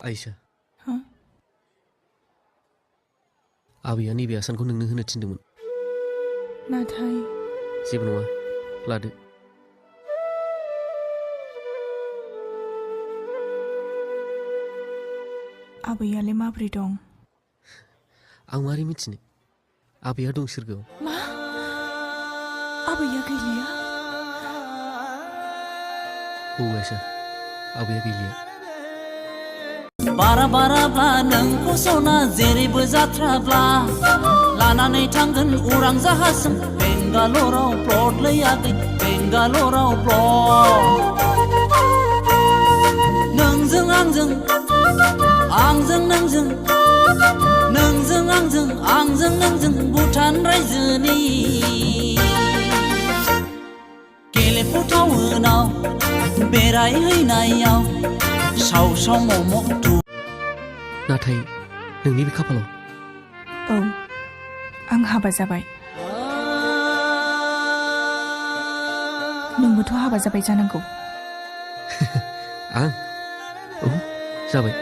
आयशा आबैया नैबे आसानखौ नोंनो होनो थिनदोंमोन नाथाय जेबो नङा लादो आबैयालाय माब्रै दं आं मारै मिथिनो आबैया दं सोरगोआव मा आबैया गैलिया औ आयशा आबैया गैलिया बारा बाराब्ला नोंखौ सना जेरैबो जाथ्राब्ला लानानै थांगोन उरां जाहाजजों बेंगालराव प्लट लैयाखै बेंगालराव प्लट नोंजों आंजों आंजों नोंजों नोंजों आंजों आंजों नोंजों भुटान रायजोनि गेलेफु टाउनाव बेरायहैनायाव साव साव मम' नाथाय नोंनि बे खाफालाव औ आं हाबा जाबाय नोंबोथ' हाबा जाबाय जानांगौ आं औ जाबाय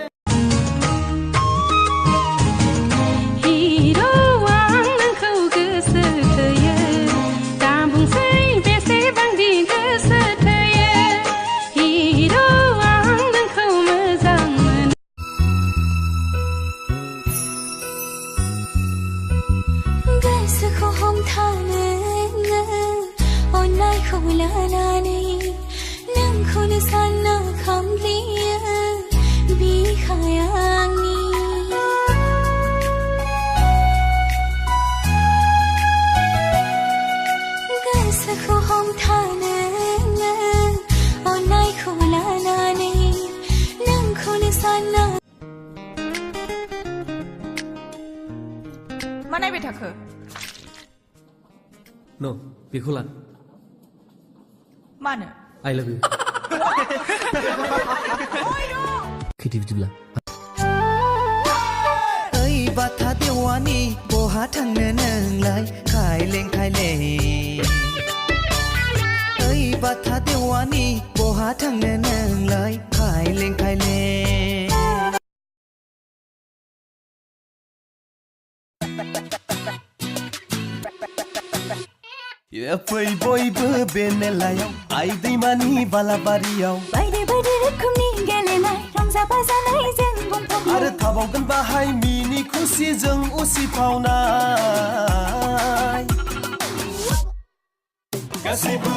गोसोखौ हमथानो अननायखौ लानानै नोंखौनो सानना खामग्लियो बिखाया आंनि गोसोखौ हमथानो अननायखौ लानानै नोंखौनो सानना मा नायबाय थाखो न बेखौ ला मानो आइ लाभ इउ खैथो बिदिब्ला ओइ बाथा देवानि बहा थांनो नोंलाय खायलें खायलें ओइ बाथा देवानि बहा थांनो नोंलाय खायलें खायलें फै बयबो बे मेलायाव आइ दैमानि बालाबारियाव बायदि बायदि रोखोमनि गेलेनाय रंजा बाजानाय जों बुंफबनाय आरो थाबावगोन बाहाय मिनि खुसिजों उसिफावनाय गासैबो